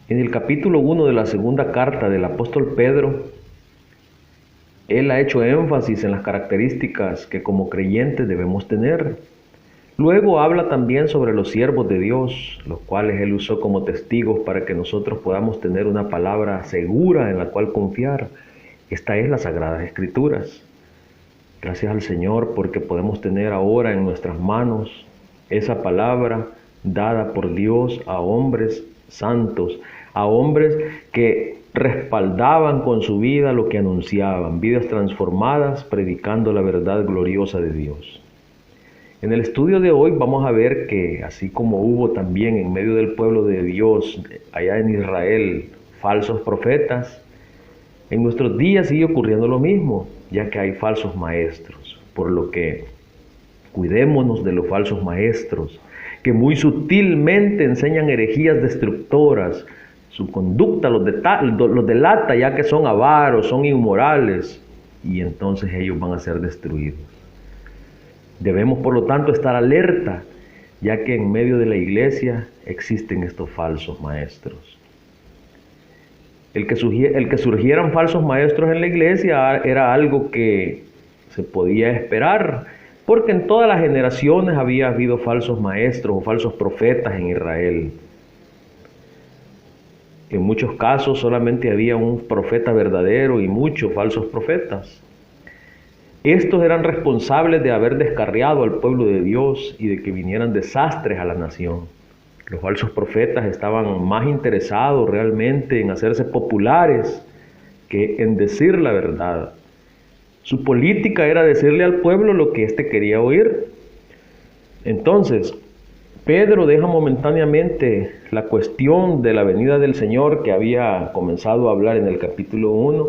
En el capítulo 1 de la segunda carta del apóstol Pedro, él ha hecho énfasis en las características que como creyentes debemos tener. Luego habla también sobre los siervos de Dios, los cuales él usó como testigos para que nosotros podamos tener una palabra segura en la cual confiar. Esta es las Sagradas Escrituras. Gracias al Señor porque podemos tener ahora en nuestras manos esa palabra dada por Dios a hombres santos, a hombres que respaldaban con su vida lo que anunciaban, vidas transformadas predicando la verdad gloriosa de Dios. En el estudio de hoy vamos a ver que así como hubo también en medio del pueblo de Dios allá en Israel falsos profetas, en nuestros días sigue ocurriendo lo mismo, ya que hay falsos maestros, por lo que cuidémonos de los falsos maestros, que muy sutilmente enseñan herejías destructoras. Su conducta los delata, ya que son avaros, son inmorales, y entonces ellos van a ser destruidos. Debemos, por lo tanto, estar alerta, ya que en medio de la iglesia existen estos falsos maestros. El que surgieran falsos maestros en la iglesia era algo que se podía esperar, porque en todas las generaciones había habido falsos maestros o falsos profetas en Israel. En muchos casos solamente había un profeta verdadero y muchos falsos profetas. Estos eran responsables de haber descarriado al pueblo de Dios y de que vinieran desastres a la nación. Los falsos profetas estaban más interesados realmente en hacerse populares que en decir la verdad. Su política era decirle al pueblo lo que éste quería oír. Entonces, Pedro deja momentáneamente la cuestión de la venida del Señor que había comenzado a hablar en el capítulo 1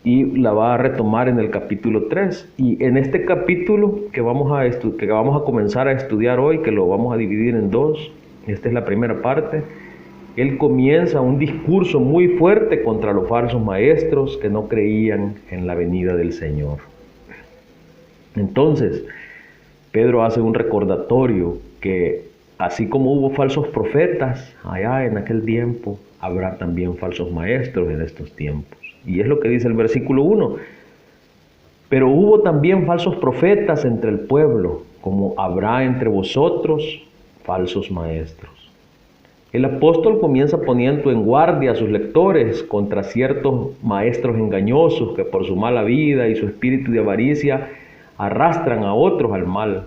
y la va a retomar en el capítulo 3. Y en este capítulo que vamos a comenzar a estudiar hoy, que lo vamos a dividir en dos, esta es la primera parte, él comienza un discurso muy fuerte contra los falsos maestros que no creían en la venida del Señor. Entonces, Pedro hace un recordatorio que así como hubo falsos profetas allá en aquel tiempo, habrá también falsos maestros en estos tiempos. Y es lo que dice el versículo 1. Pero hubo también falsos profetas entre el pueblo, como habrá entre vosotros falsos maestros. El apóstol comienza poniendo en guardia a sus lectores contra ciertos maestros engañosos que por su mala vida y su espíritu de avaricia arrastran a otros al mal,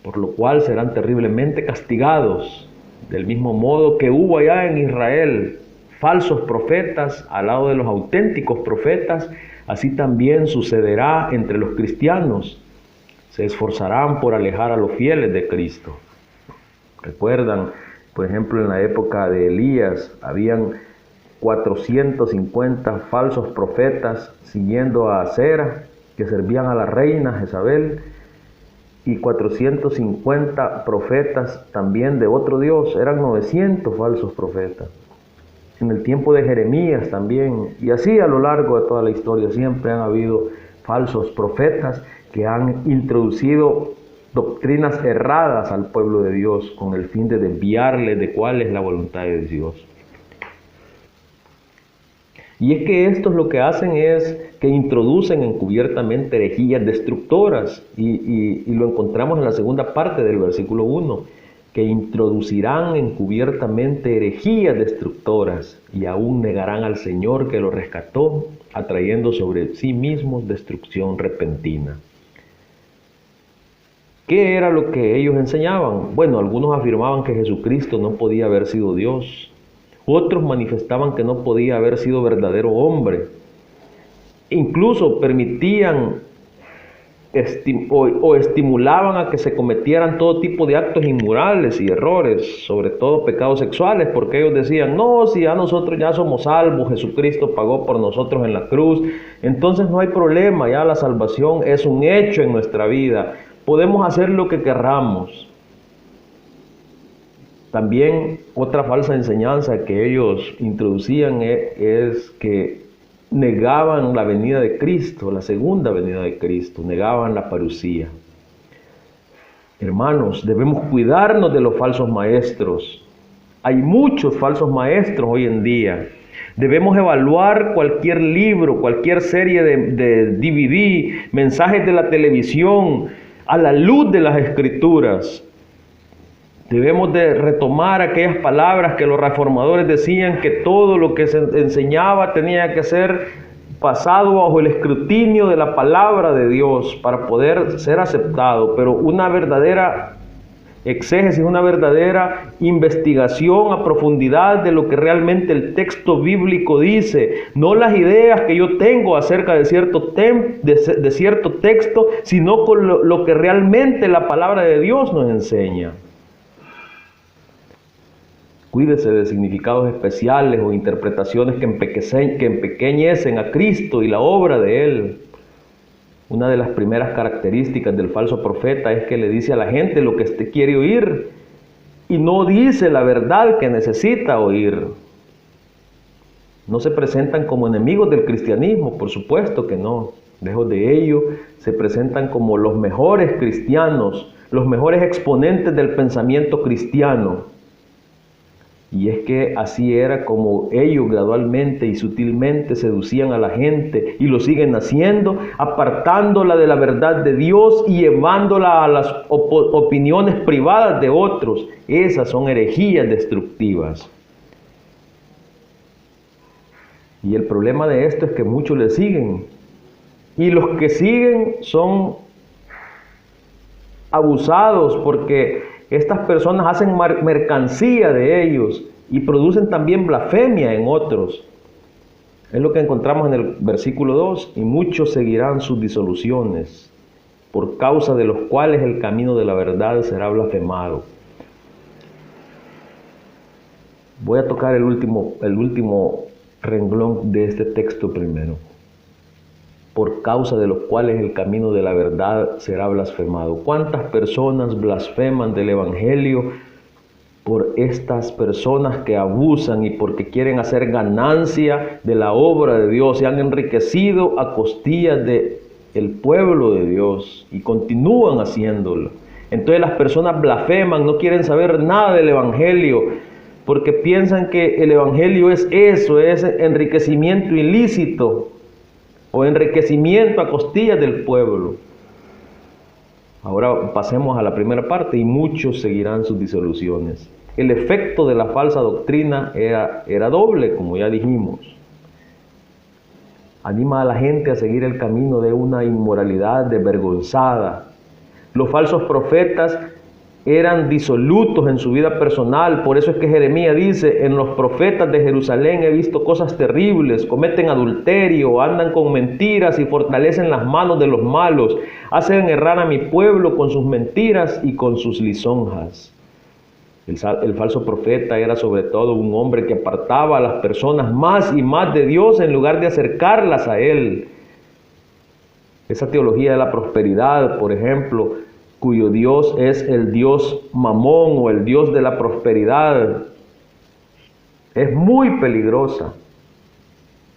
por lo cual serán terriblemente castigados, del mismo modo que hubo allá en Israel falsos profetas al lado de los auténticos profetas, así también sucederá entre los cristianos. Se esforzarán por alejar a los fieles de Cristo. Recuerdan, por ejemplo, en la época de Elías, habían 450 falsos profetas siguiendo a Acera, que servían a la reina Jezabel, y 450 profetas también de otro Dios, eran 900 falsos profetas. En el tiempo de Jeremías también, y así a lo largo de toda la historia, siempre han habido falsos profetas que han introducido doctrinas erradas al pueblo de Dios con el fin de desviarle de cuál es la voluntad de Dios. Y es que estos lo que hacen es que introducen encubiertamente herejías destructoras, y lo encontramos en la segunda parte del versículo 1, que introducirán encubiertamente herejías destructoras y aún negarán al Señor que los rescató, atrayendo sobre sí mismos destrucción repentina. ¿Qué era lo que ellos enseñaban? Bueno, algunos afirmaban que Jesucristo no podía haber sido Dios. Otros manifestaban que no podía haber sido verdadero hombre. Incluso permitían o estimulaban a que se cometieran todo tipo de actos inmorales y errores, sobre todo pecados sexuales, porque ellos decían, no, si ya nosotros ya somos salvos, Jesucristo pagó por nosotros en la cruz, entonces no hay problema, ya la salvación es un hecho en nuestra vida, podemos hacer lo que querramos. También otra falsa enseñanza que ellos introducían es que negaban la venida de Cristo, la segunda venida de Cristo, negaban la parucía. Hermanos, debemos cuidarnos de los falsos maestros, Hay muchos falsos maestros hoy en día. Debemos evaluar cualquier libro, cualquier serie de DVD, mensajes de la televisión, a la luz de las Escrituras. Debemos de retomar aquellas palabras que los reformadores decían, que todo lo que se enseñaba tenía que ser pasado bajo el escrutinio de la palabra de Dios para poder ser aceptado. Pero una verdadera exégesis, una verdadera investigación a profundidad de lo que realmente el texto bíblico dice, no las ideas que yo tengo acerca de cierto texto, sino con lo que realmente la palabra de Dios nos enseña. Cuídese de significados especiales o interpretaciones que empequeñecen a Cristo y la obra de Él. Una de las primeras características del falso profeta es que le dice a la gente lo que éste quiere oír y no dice la verdad que necesita oír. No se presentan como enemigos del cristianismo, por supuesto que no. Lejos de ello, se presentan como los mejores cristianos, los mejores exponentes del pensamiento cristiano. Y es que así era como ellos gradualmente y sutilmente seducían a la gente, y lo siguen haciendo, apartándola de la verdad de Dios y llevándola a las opiniones privadas de otros. Esas son herejías destructivas. Y el problema de esto es que muchos le siguen. Y los que siguen son abusados porque estas personas hacen mercancía de ellos y producen también blasfemia en otros. Es lo que encontramos en el versículo 2. Y muchos seguirán sus disoluciones, por causa de los cuales el camino de la verdad será blasfemado. Voy a tocar el último renglón de este texto primero. Por causa de los cuales el camino de la verdad será blasfemado. ¿Cuántas personas blasfeman del Evangelio por estas personas que abusan y porque quieren hacer ganancia de la obra de Dios? Se han enriquecido a costillas del pueblo de Dios y continúan haciéndolo. Entonces las personas blasfeman, no quieren saber nada del Evangelio, porque piensan que el Evangelio es eso, es enriquecimiento ilícito o enriquecimiento a costillas del pueblo. Ahora pasemos a la primera parte. Y muchos seguirán sus disoluciones. El efecto de la falsa doctrina era doble, como ya dijimos. Anima a la gente a seguir el camino de una inmoralidad desvergonzada. Los falsos profetas eran disolutos en su vida personal. Por eso es que Jeremías dice: en los profetas de Jerusalén he visto cosas terribles, cometen adulterio, andan con mentiras y fortalecen las manos de los malos, hacen errar a mi pueblo con sus mentiras y con sus lisonjas. El falso profeta era sobre todo un hombre que apartaba a las personas más y más de Dios en lugar de acercarlas a Él. Esa teología de la prosperidad, por ejemplo, cuyo Dios es el Dios Mamón o el Dios de la prosperidad, es muy peligrosa.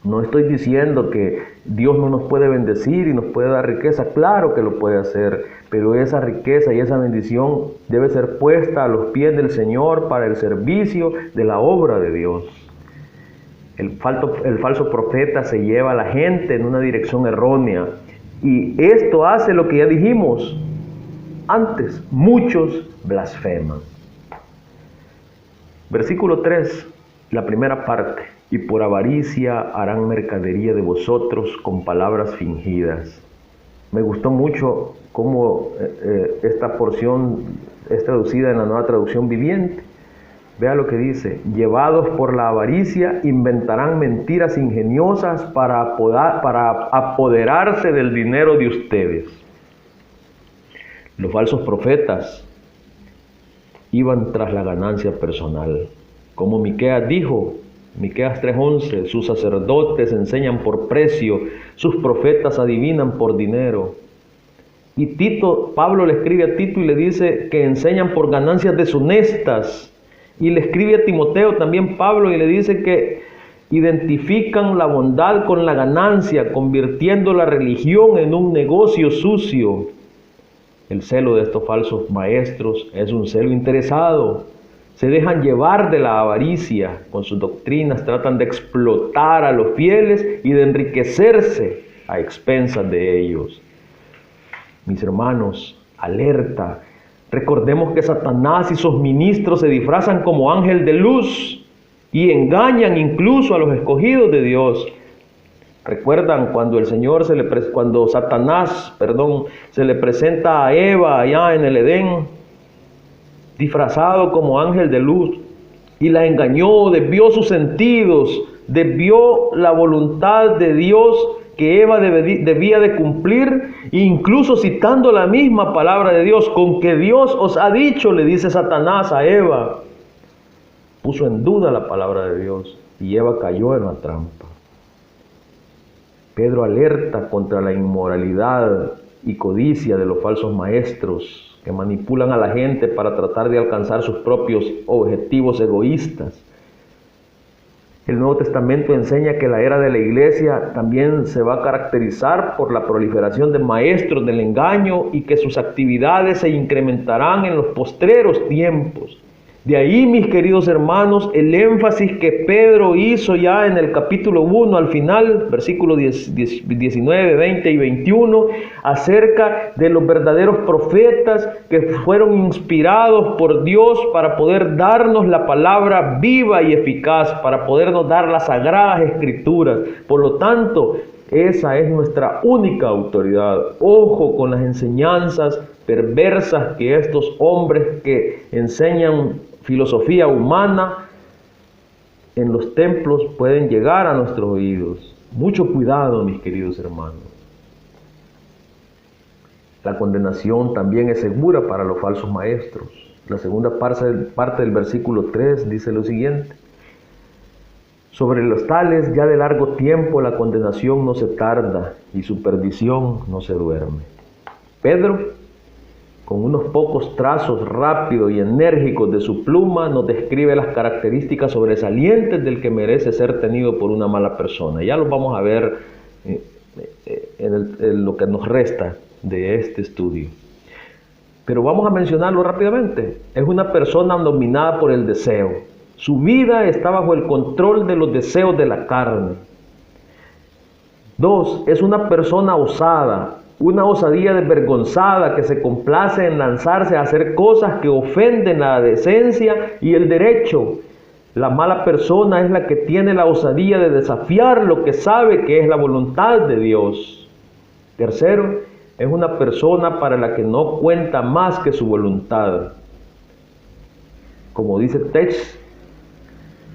No estoy diciendo que Dios no nos puede bendecir y nos puede dar riqueza, claro que lo puede hacer, pero esa riqueza y esa bendición debe ser puesta a los pies del Señor para el servicio de la obra de Dios. El falso profeta se lleva a la gente en una dirección errónea, y esto hace lo que ya dijimos antes: muchos blasfeman. Versículo 3, la primera parte: y por avaricia harán mercadería de vosotros con palabras fingidas. Me gustó mucho cómo esta porción es traducida en la Nueva Traducción Viviente. Vea lo que dice: llevados por la avaricia inventarán mentiras ingeniosas para apoderarse del dinero de ustedes. Los falsos profetas iban tras la ganancia personal. Como Miqueas dijo, Miqueas 3:11, sus sacerdotes enseñan por precio, sus profetas adivinan por dinero. Y Pablo le escribe a Tito y le dice que enseñan por ganancias deshonestas. Y le escribe a Timoteo también Pablo y le dice que identifican la bondad con la ganancia, convirtiendo la religión en un negocio sucio. El celo de estos falsos maestros es un celo interesado. se dejan llevar de la avaricia, con sus doctrinas tratan de explotar a los fieles y de enriquecerse a expensas de ellos. Mis hermanos, alerta. Recordemos que Satanás y sus ministros se disfrazan como ángel de luz y engañan incluso a los escogidos de Dios. ¿Recuerdan cuando cuando Satanás, se le presenta a Eva allá en el Edén, disfrazado como ángel de luz, y la engañó, desvió sus sentidos, desvió la voluntad de Dios que Eva debía de cumplir, incluso citando la misma palabra de Dios, con que Dios os ha dicho, le dice Satanás a Eva. Puso en duda la palabra de Dios y Eva cayó en la trampa. Pedro alerta contra la inmoralidad y codicia de los falsos maestros que manipulan a la gente para tratar de alcanzar sus propios objetivos egoístas. El Nuevo Testamento enseña que la era de la iglesia también se va a caracterizar por la proliferación de maestros del engaño y que sus actividades se incrementarán en los postreros tiempos. De ahí, mis queridos hermanos, el énfasis que Pedro hizo ya en el capítulo 1 al final, versículos 19, 20 y 21, acerca de los verdaderos profetas que fueron inspirados por Dios para poder darnos la palabra viva y eficaz, para podernos dar las sagradas escrituras. Por lo tanto, esa es nuestra única autoridad. Ojo con las enseñanzas perversas que estos hombres que enseñan filosofía humana en los templos pueden llegar a nuestros oídos. Mucho cuidado, mis queridos hermanos. La condenación también es segura para los falsos maestros. La segunda parte del versículo 3 dice lo siguiente: sobre los tales ya de largo tiempo la condenación no se tarda y su perdición no se duerme. Pedro, con unos pocos trazos rápidos y enérgicos de su pluma, nos describe las características sobresalientes del que merece ser tenido por una mala persona. Ya lo vamos a ver en lo que nos resta de este estudio. Pero vamos a mencionarlo rápidamente. Es una persona dominada por el deseo. Su vida está bajo el control de los deseos de la carne. 2. Es una persona osada. Una osadía desvergonzada que se complace en lanzarse a hacer cosas que ofenden la decencia y el derecho. La mala persona es la que tiene la osadía de desafiar lo que sabe que es la voluntad de Dios. 3. Es una persona para la que no cuenta más que su voluntad. Como dice el texto,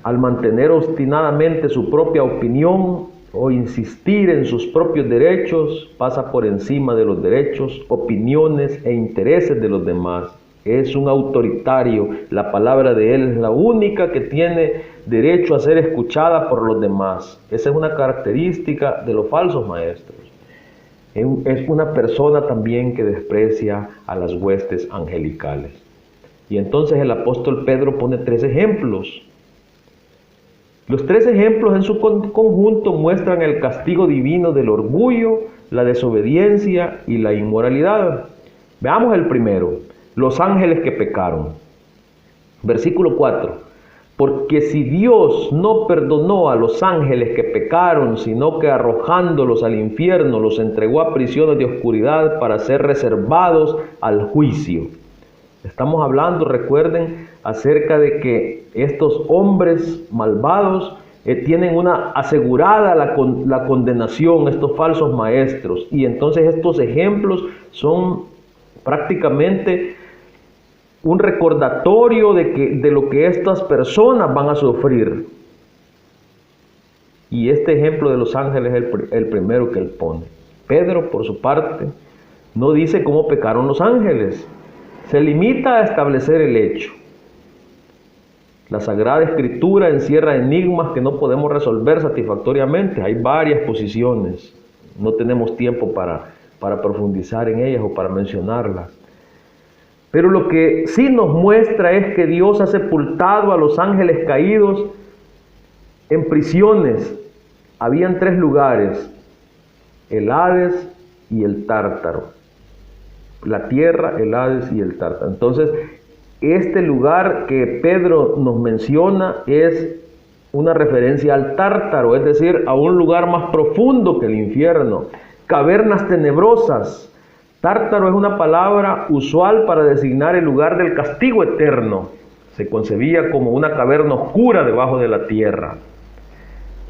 al mantener obstinadamente su propia opinión o insistir en sus propios derechos, pasa por encima de los derechos, opiniones e intereses de los demás. Es un autoritario. La palabra de él es la única que tiene derecho a ser escuchada por los demás. Esa es una característica de los falsos maestros. Es una persona también que desprecia a las huestes angelicales. Y entonces el apóstol Pedro pone 3 ejemplos. Los 3 ejemplos en su conjunto muestran el castigo divino del orgullo, la desobediencia y la inmoralidad. Veamos el primero, los ángeles que pecaron. Versículo 4. Porque si Dios no perdonó a los ángeles que pecaron, sino que arrojándolos al infierno los entregó a prisiones de oscuridad para ser reservados al juicio. Estamos hablando, recuerden, acerca de que estos hombres malvados tienen una asegurada la condenación, estos falsos maestros. Y entonces estos ejemplos son prácticamente un recordatorio de lo que estas personas van a sufrir. Y este ejemplo de los ángeles es el primero que él pone. Pedro, por su parte, no dice cómo pecaron los ángeles. Se limita a establecer el hecho. La Sagrada Escritura encierra enigmas que no podemos resolver satisfactoriamente. Hay varias posiciones. No tenemos tiempo para profundizar en ellas o para mencionarlas. Pero lo que sí nos muestra es que Dios ha sepultado a los ángeles caídos en prisiones. Habían 3 lugares: el Hades y el Tártaro. La tierra, el Hades y el Tártaro. Entonces, Este lugar que Pedro nos menciona es una referencia al Tártaro, es decir, a un lugar más profundo que el infierno. Cavernas tenebrosas. Tártaro es una palabra usual para designar el lugar del castigo eterno. Se concebía como una caverna oscura debajo de la tierra.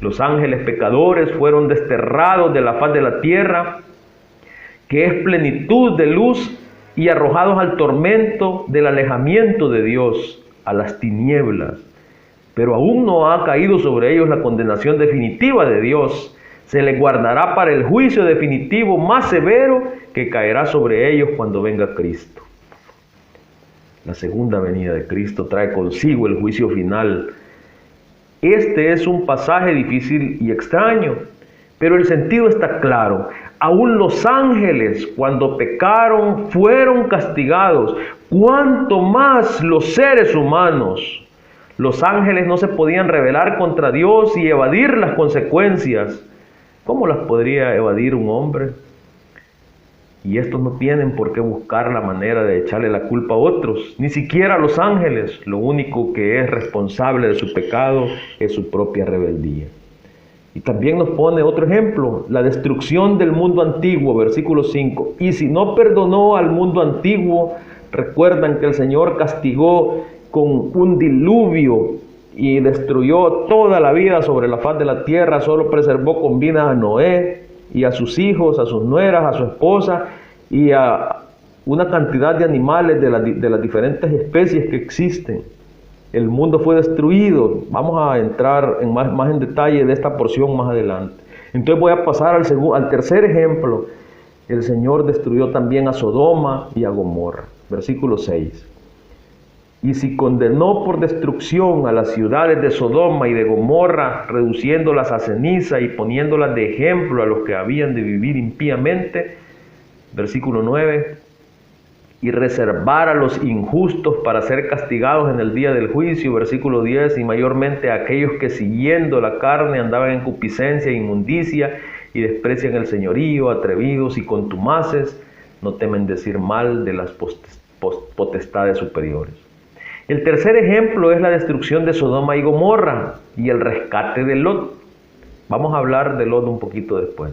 Los ángeles pecadores fueron desterrados de la faz de la tierra, que es plenitud de luz, y arrojados al tormento del alejamiento de Dios, a las tinieblas. Pero aún no ha caído sobre ellos la condenación definitiva de Dios. Se les guardará para el juicio definitivo más severo que caerá sobre ellos cuando venga Cristo. La segunda venida de Cristo trae consigo el juicio final. Este es un pasaje difícil y extraño, pero el sentido está claro. Aún los ángeles, cuando pecaron, fueron castigados. ¿Cuánto más los seres humanos? Los ángeles no se podían rebelar contra Dios y evadir las consecuencias. ¿Cómo las podría evadir un hombre? Y estos no tienen por qué buscar la manera de echarle la culpa a otros, ni siquiera a los ángeles. Lo único que es responsable de su pecado es su propia rebeldía. Y también nos pone otro ejemplo, la destrucción del mundo antiguo, versículo 5. Y si no perdonó al mundo antiguo, recuerdan que el Señor castigó con un diluvio y destruyó toda la vida sobre la faz de la tierra, solo preservó con vida a Noé y a sus hijos, a sus nueras, a su esposa y a una cantidad de animales de las diferentes especies que existen. El mundo fue destruido. Vamos a entrar más en detalle de esta porción más adelante. Entonces voy a pasar al tercer ejemplo. El Señor destruyó también a Sodoma y a Gomorra. Versículo 6. Y si condenó por destrucción a las ciudades de Sodoma y de Gomorra, reduciéndolas a ceniza y poniéndolas de ejemplo a los que habían de vivir impíamente, versículo 9, y reservar a los injustos para ser castigados en el día del juicio, versículo 10, y mayormente a aquellos que siguiendo la carne andaban en concupiscencia e inmundicia y desprecian el señorío, atrevidos y contumaces, no temen decir mal de las potestades superiores. El tercer ejemplo es la destrucción de Sodoma y Gomorra y el rescate de Lot. Vamos a hablar de Lot un poquito después.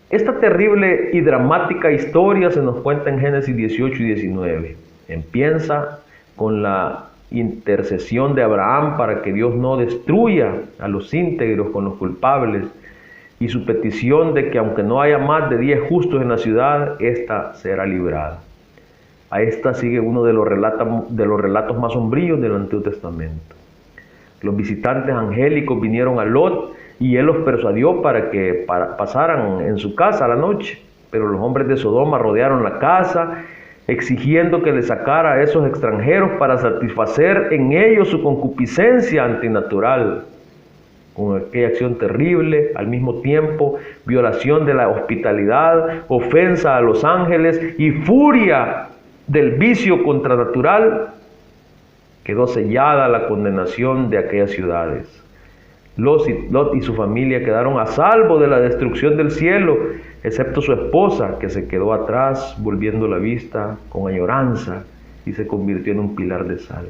Esta terrible y dramática historia se nos cuenta en Génesis 18 y 19. Empieza con la intercesión de Abraham para que Dios no destruya a los íntegros con los culpables y su petición de que aunque no haya más de 10 justos en la ciudad, ésta será librada. A esta sigue uno de los relatos más sombríos del Antiguo Testamento. Los visitantes angélicos vinieron a Lot y él los persuadió para que pasaran en su casa la noche. Pero los hombres de Sodoma rodearon la casa, exigiendo que le sacara a esos extranjeros para satisfacer en ellos su concupiscencia antinatural. Con aquella acción terrible, al mismo tiempo, violación de la hospitalidad, ofensa a los ángeles y furia del vicio contranatural, quedó sellada la condenación de aquellas ciudades. Lot y su familia quedaron a salvo de la destrucción del cielo, excepto su esposa, que se quedó atrás, volviendo la vista con añoranza y se convirtió en un pilar de sal.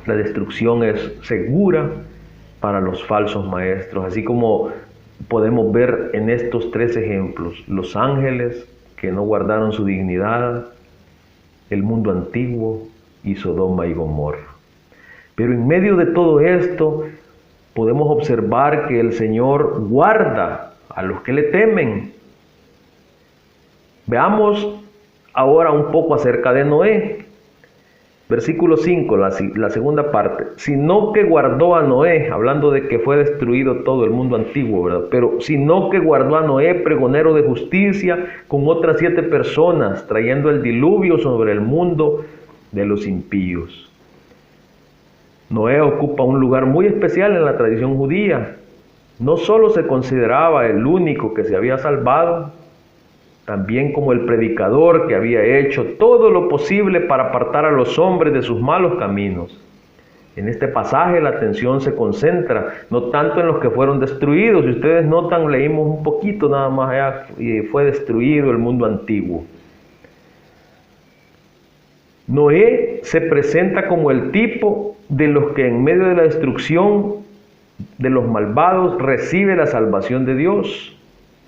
La destrucción es segura para los falsos maestros, así como podemos ver en estos tres ejemplos: los ángeles que no guardaron su dignidad, el mundo antiguo y Sodoma y Gomorra. Pero en medio de todo esto podemos observar que el Señor guarda a los que le temen. Veamos ahora un poco acerca de Noé. Versículo 5, la segunda parte. Sino que guardó a Noé, hablando de que fue destruido todo el mundo antiguo, ¿verdad? Pero sino que guardó a Noé, pregonero de justicia, con otras 7 personas, trayendo el diluvio sobre el mundo de los impíos. Noé ocupa un lugar muy especial en la tradición judía. No solo se consideraba el único que se había salvado, también como el predicador que había hecho todo lo posible para apartar a los hombres de sus malos caminos. En este pasaje la atención se concentra no tanto en los que fueron destruidos. Si ustedes notan, leímos un poquito nada más allá, y fue destruido el mundo antiguo. Noé se presenta como el tipo de los que en medio de la destrucción de los malvados recibe la salvación de Dios.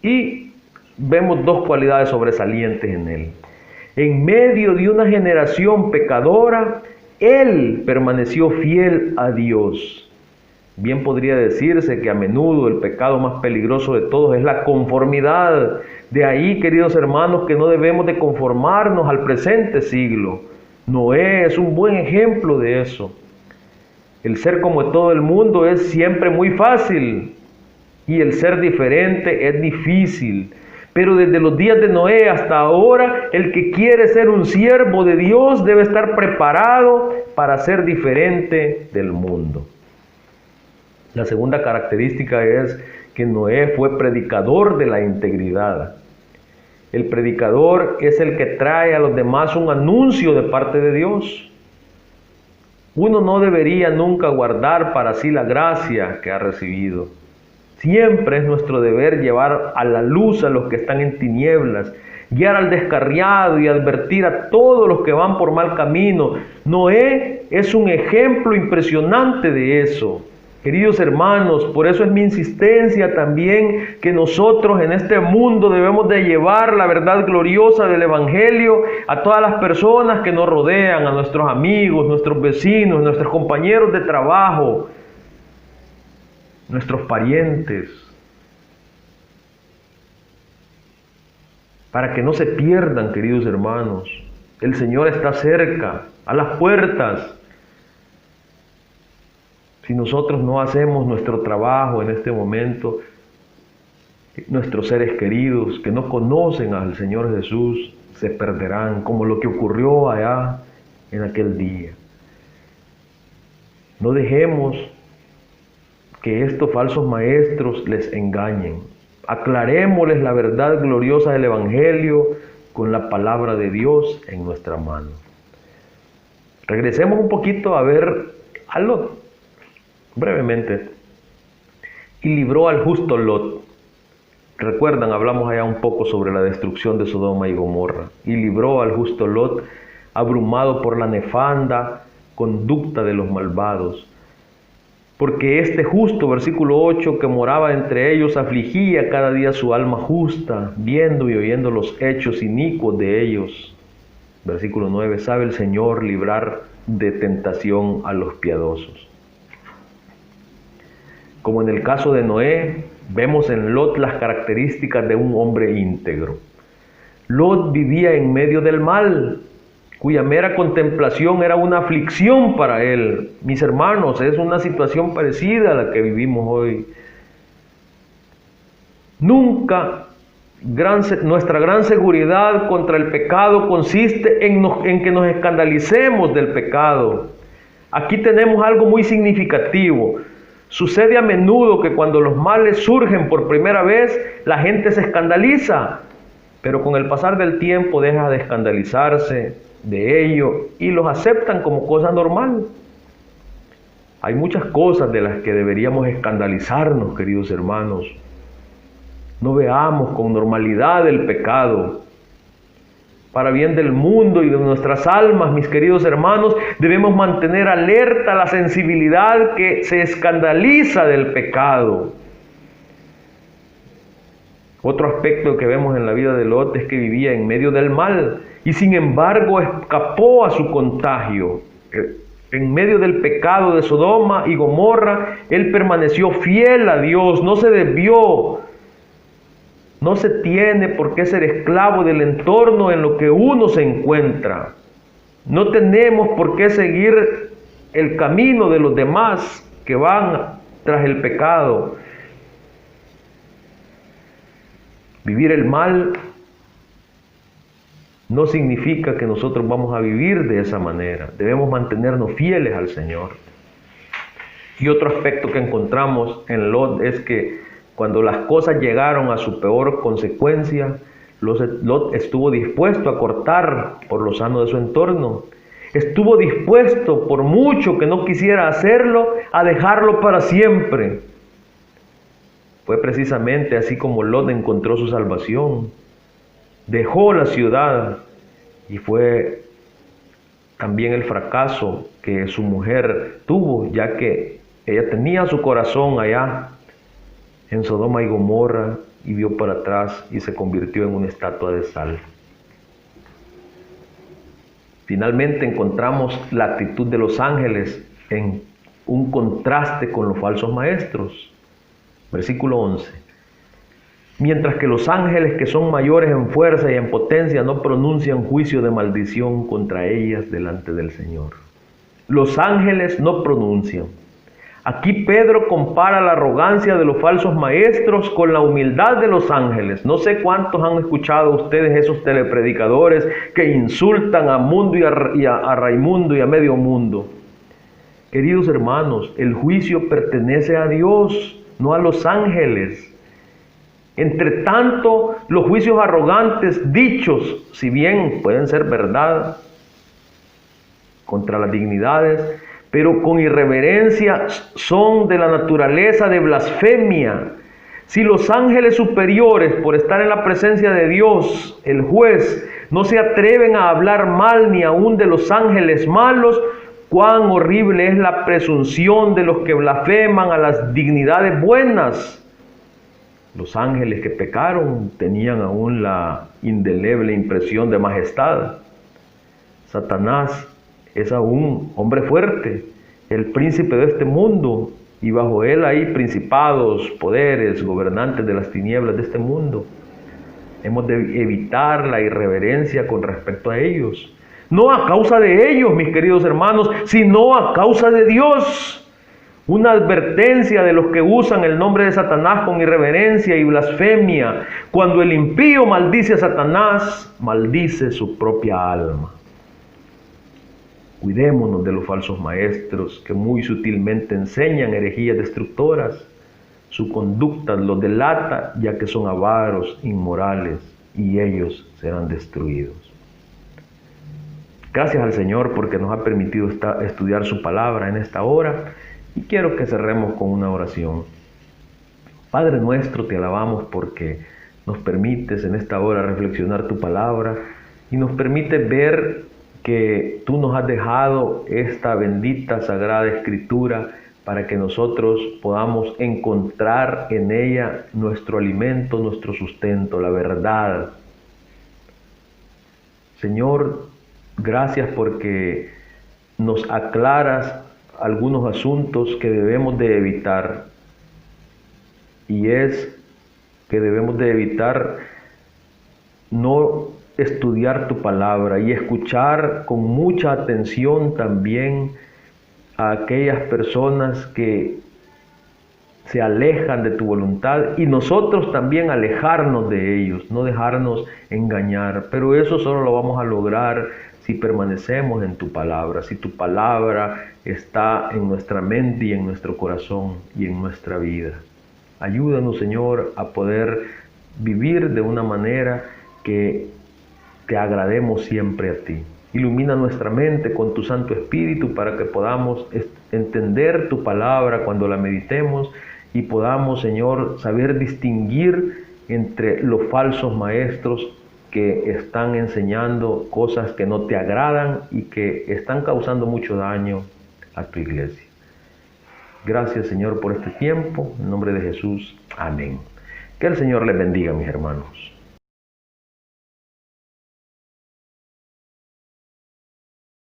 Y vemos dos cualidades sobresalientes en él. En medio de una generación pecadora, él permaneció fiel a Dios. Bien podría decirse que a menudo el pecado más peligroso de todos es la conformidad. De ahí, queridos hermanos, que no debemos de conformarnos al presente siglo. Noé es un buen ejemplo de eso. El ser como todo el mundo es siempre muy fácil y el ser diferente es difícil. Pero desde los días de Noé hasta ahora, el que quiere ser un siervo de Dios debe estar preparado para ser diferente del mundo. La segunda característica es que Noé fue predicador de la integridad. El predicador es el que trae a los demás un anuncio de parte de Dios. Uno no debería nunca guardar para sí la gracia que ha recibido. Siempre es nuestro deber llevar a la luz a los que están en tinieblas, guiar al descarriado y advertir a todos los que van por mal camino. Noé es un ejemplo impresionante de eso. Queridos hermanos, por eso es mi insistencia también que nosotros en este mundo debemos de llevar la verdad gloriosa del Evangelio a todas las personas que nos rodean, a nuestros amigos, nuestros vecinos, nuestros compañeros de trabajo, nuestros parientes, para que no se pierdan, queridos hermanos. El Señor está cerca, a las puertas. Si nosotros no hacemos nuestro trabajo en este momento, nuestros seres queridos que no conocen al Señor Jesús se perderán, como lo que ocurrió allá en aquel día. No dejemos que estos falsos maestros les engañen. Aclarémosles la verdad gloriosa del Evangelio con la palabra de Dios en nuestra mano. Regresemos un poquito a ver a Lot, brevemente. Y libró al justo Lot. Recuerdan, hablamos allá un poco sobre la destrucción de Sodoma y Gomorra. Y libró al justo Lot, abrumado por la nefanda conducta de los malvados. Porque este justo, versículo 8, que moraba entre ellos, afligía cada día su alma justa, viendo y oyendo los hechos inicuos de ellos. Versículo 9, sabe el Señor librar de tentación a los piadosos. Como en el caso de Noé, vemos en Lot las características de un hombre íntegro. Lot vivía en medio del mal, cuya mera contemplación era una aflicción para él. Mis hermanos, es una situación parecida a la que vivimos hoy. Nunca nuestra gran seguridad contra el pecado consiste en que nos escandalicemos del pecado. Aquí tenemos algo muy significativo. Sucede a menudo que cuando los males surgen por primera vez, la gente se escandaliza, pero con el pasar del tiempo deja de escandalizarse de ello y los aceptan como cosa normal. Hay muchas cosas de las que deberíamos escandalizarnos, queridos hermanos. No veamos con normalidad el pecado. Para bien del mundo y de nuestras almas, mis queridos hermanos, debemos mantener alerta la sensibilidad que se escandaliza del pecado. Otro aspecto que vemos en la vida de Lot es que vivía en medio del mal y sin embargo escapó a su contagio. En medio del pecado de Sodoma y Gomorra, él permaneció fiel a Dios, no se desvió. No se tiene por qué ser esclavo del entorno en lo que uno se encuentra. No tenemos por qué seguir el camino de los demás que van tras el pecado. Vivir el mal no significa que nosotros vamos a vivir de esa manera. Debemos mantenernos fieles al Señor. Y otro aspecto que encontramos en Lot es que cuando las cosas llegaron a su peor consecuencia, Lot estuvo dispuesto a cortar por lo sano de su entorno. Estuvo dispuesto, por mucho que no quisiera hacerlo, a dejarlo para siempre. Fue precisamente así como Lot encontró su salvación. Dejó la ciudad y fue también el fracaso que su mujer tuvo, ya que ella tenía su corazón allá en Sodoma y Gomorra y vio para atrás y se convirtió en una estatua de sal. Finalmente encontramos la actitud de los ángeles en un contraste con los falsos maestros. Versículo 11. Mientras que los ángeles que son mayores en fuerza y en potencia no pronuncian juicio de maldición contra ellas delante del Señor. Los ángeles no pronuncian. Aquí Pedro compara la arrogancia de los falsos maestros con la humildad de los ángeles. No sé cuántos han escuchado ustedes esos telepredicadores que insultan a Mundo y a Raimundo y a medio mundo. Queridos hermanos, el juicio pertenece a Dios, no a los ángeles. Entre tanto, los juicios arrogantes dichos, si bien pueden ser verdad contra las dignidades, pero con irreverencia son de la naturaleza de blasfemia. Si los ángeles superiores, por estar en la presencia de Dios, el juez, no se atreven a hablar mal ni aún de los ángeles malos, cuán horrible es la presunción de los que blasfeman a las dignidades buenas. Los ángeles que pecaron tenían aún la indeleble impresión de majestad. Satanás es aún hombre fuerte, el príncipe de este mundo, y bajo él hay principados, poderes, gobernantes de las tinieblas de este mundo. Hemos de evitar la irreverencia con respecto a ellos. No a causa de ellos, mis queridos hermanos, sino a causa de Dios. Una advertencia de los que usan el nombre de Satanás con irreverencia y blasfemia. Cuando el impío maldice a Satanás, maldice su propia alma. Cuidémonos de los falsos maestros que muy sutilmente enseñan herejías destructoras. Su conducta los delata, ya que son avaros, inmorales, y ellos serán destruidos. Gracias al Señor porque nos ha permitido estudiar su palabra en esta hora. Y quiero que cerremos con una oración. Padre nuestro, te alabamos porque nos permites en esta hora reflexionar tu palabra y nos permites ver que tú nos has dejado esta bendita sagrada escritura para que nosotros podamos encontrar en ella nuestro alimento, nuestro sustento, la verdad. Señor, gracias porque nos aclaras algunos asuntos que debemos de evitar, y es que debemos de evitar no estudiar tu palabra y escuchar con mucha atención también a aquellas personas que se alejan de tu voluntad, y nosotros también alejarnos de ellos, no dejarnos engañar. Pero eso solo lo vamos a lograr si permanecemos en tu palabra, si tu palabra está en nuestra mente y en nuestro corazón y en nuestra vida. Ayúdanos, Señor, a poder vivir de una manera que te agrademos siempre a ti. Ilumina nuestra mente con tu Santo Espíritu para que podamos entender tu palabra cuando la meditemos y podamos, Señor, saber distinguir entre los falsos maestros que están enseñando cosas que no te agradan y que están causando mucho daño a tu iglesia. Gracias, Señor, por este tiempo. En nombre de Jesús. Amén. Que el Señor les bendiga, mis hermanos.